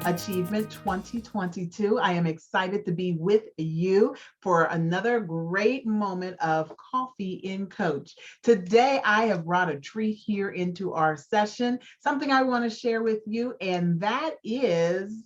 Achievement 2022. I am excited to be with you for another great moment of coffee in coach. Today, I have brought a treat here into our session, something I want to share with you, and that is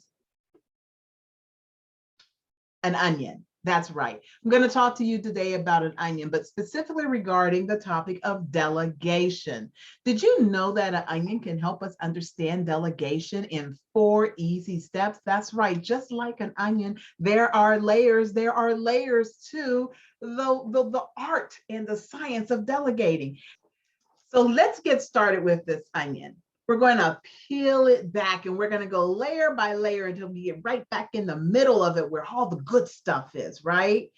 an onion. That's right. I'm going to talk to you today about an onion, but specifically regarding the topic of delegation. Did you know that an onion can help us understand delegation in 4 easy steps? That's right. Just like an onion, there are layers. There are layers to the art and the science of delegating. So let's get started with this onion. We're going to peel it back and we're going to go layer by layer until we get right back in the middle of it where all the good stuff is, right?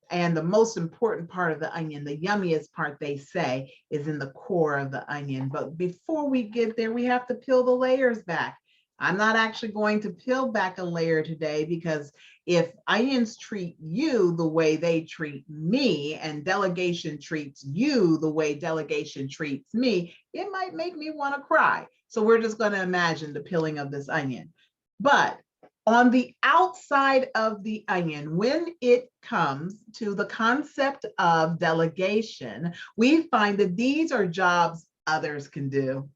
And the most important part of the onion, the yummiest part, they say, is in the core of the onion. But before we get there, we have to peel the layers back. I'm not actually going to peel back a layer today because if onions treat you the way they treat me and delegation treats you the way delegation treats me, it might make me want to cry. So we're just going to imagine the peeling of this onion. But on the outside of the onion, when it comes to the concept of delegation, we find that these are jobs others can do.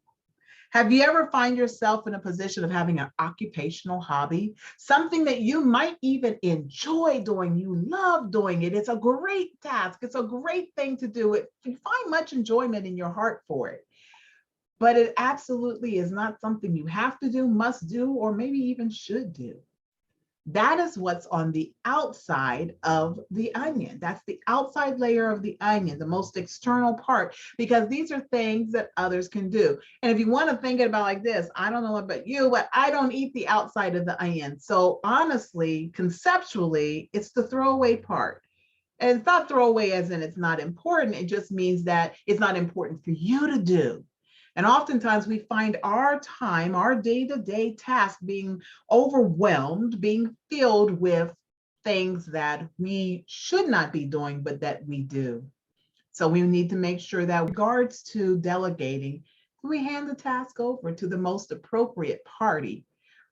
Have you ever find yourself in a position of having an occupational hobby, something that you might even enjoy doing, you love doing it, it's a great task, it's a great thing to do, you find much enjoyment in your heart for it, but it absolutely is not something you have to do, must do, or maybe even should do. That is what's on the outside of the onion. That's the outside layer of the onion, the most external part, because these are things that others can do. And if you want to think about like this, I don't know about you, but I don't eat the outside of the onion. So honestly, conceptually, it's the throwaway part. And it's not throwaway as in it's not important. It just means that it's not important for you to do. And oftentimes we find our time, our day-to-day task being overwhelmed, being filled with things that we should not be doing, but that we do. So we need to make sure that with regards to delegating, we hand the task over to the most appropriate party.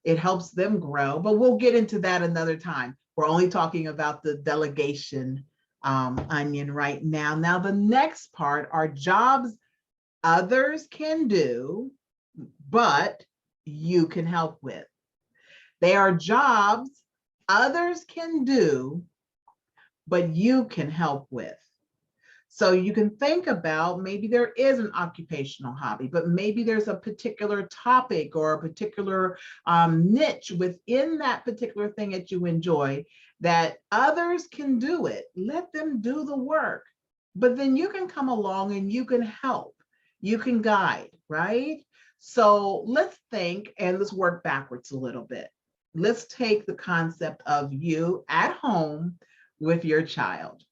It helps them grow, but we'll get into that another time. We're only talking about the delegation onion right now. Now, the next part are jobs others can do, but you can help with. They are jobs others can do, but you can help with. So you can think about maybe there is an occupational hobby, but maybe there's a particular topic or a particular niche within that particular thing that you enjoy that others can do it. Let them do the work, but then you can come along and you can help. You can guide, right? So let's think and let's work backwards a little bit. Let's take the concept of you at home with your child.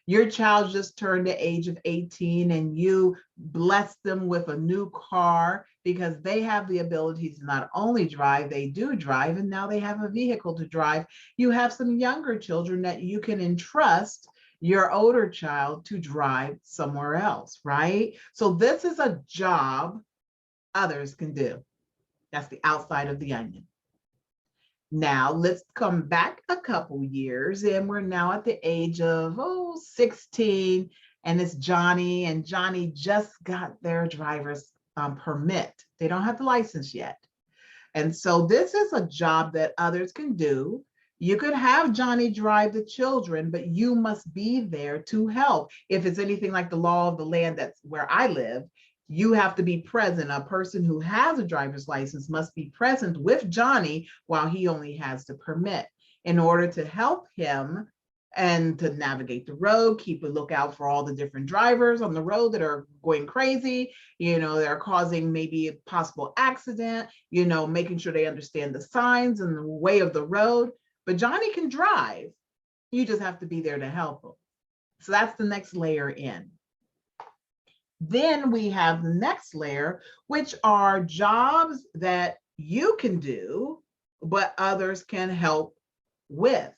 Your child just turned the age of 18 and you bless them with a new car because they have the ability to not only drive, they do drive, and now they have a vehicle to drive. You have some younger children that you can entrust your older child to drive somewhere else, right? So this is a job others can do. That's the outside of the onion. Now let's come back a couple years and we're now at the age of 16 and it's Johnny, and Johnny just got their driver's permit. They don't have the license yet. And so this is a job that others can do. You could have Johnny drive the children, but you must be there to help. If it's anything like the law of the land, that's where I live, you have to be present. A person who has a driver's license must be present with Johnny while he only has the permit in order to help him and to navigate the road, keep a lookout for all the different drivers on the road that are going crazy, they're causing maybe a possible accident, making sure they understand the signs and the way of the road. But Johnny can drive. You just have to be there to help him. So that's the next layer in. Then we have the next layer, which are jobs that you can do, but others can help with.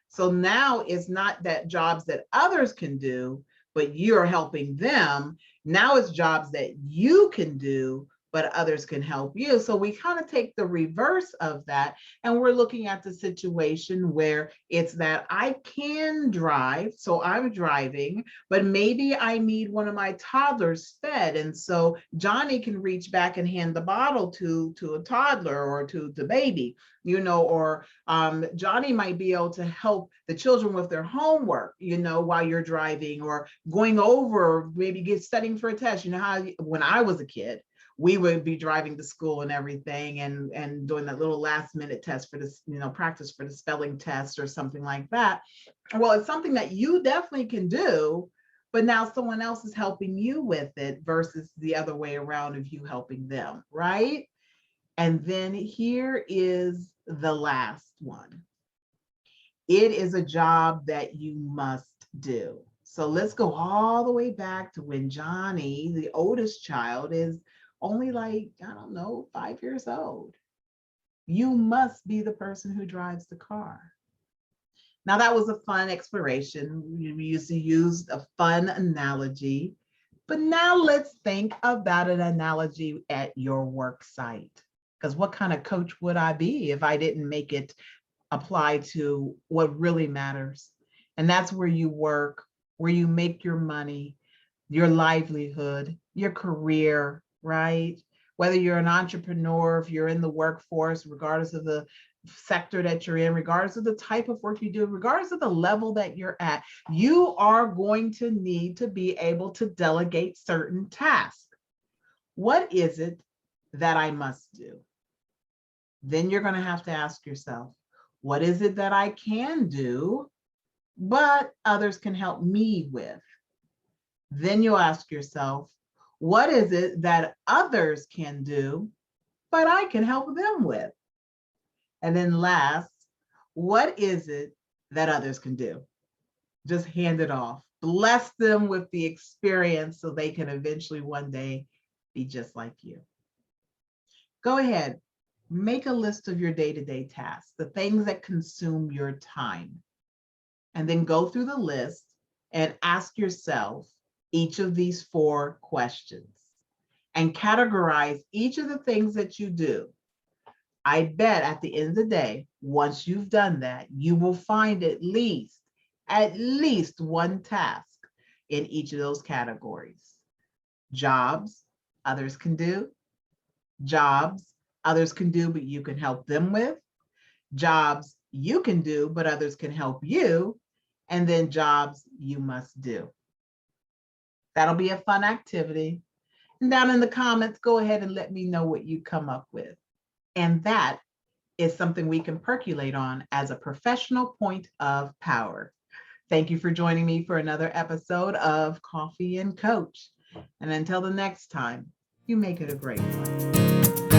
So now it's not that jobs that others can do, but you're helping them. Now it's jobs that you can do, but others can help you. So we kind of take the reverse of that, and we're looking at the situation where it's that I can drive, so I'm driving, but maybe I need one of my toddlers fed. And so Johnny can reach back and hand the bottle to a toddler or to the baby, or Johnny might be able to help the children with their homework, while you're driving, or going over, maybe studying for a test. You know how when I was a kid, we would be driving to school and everything, and doing that little last minute test for this, practice for the spelling test or something like that. Well, it's something that you definitely can do, but now someone else is helping you with it versus the other way around of you helping them, right? And then here is the last one. It is a job that you must do. So let's go all the way back to when Johnny, the oldest child, is only like, I don't know, 5 years old. You must be the person who drives the car. Now that was a fun exploration. We used to use a fun analogy, but now let's think about an analogy at your work site. Because what kind of coach would I be if I didn't make it apply to what really matters? And that's where you work, where you make your money, your livelihood, your career, right? Whether you're an entrepreneur, if you're in the workforce, regardless of the sector that you're in, regardless of the type of work you do, regardless of the level that you're at, you are going to need to be able to delegate certain tasks. What is it that I must do? Then you're going to have to ask yourself, what is it that I can do, but others can help me with? Then you'll ask yourself, what is it that others can do, but I can help them with? And then last, what is it that others can do? Just hand it off. Bless them with the experience so they can eventually one day be just like you. Go ahead, make a list of your day-to-day tasks, the things that consume your time, and then go through the list and ask yourself each of these 4 questions and categorize each of the things that you do. I bet at the end of the day, once you've done that, you will find at least one task in each of those categories. Jobs others can do, jobs others can do, but you can help them with, jobs you can do, but others can help you, and then jobs you must do. That'll be a fun activity. And down in the comments, go ahead and let me know what you come up with. And that is something we can percolate on as a professional point of power. Thank you for joining me for another episode of Coffee and Coach. And until the next time, you make it a great one.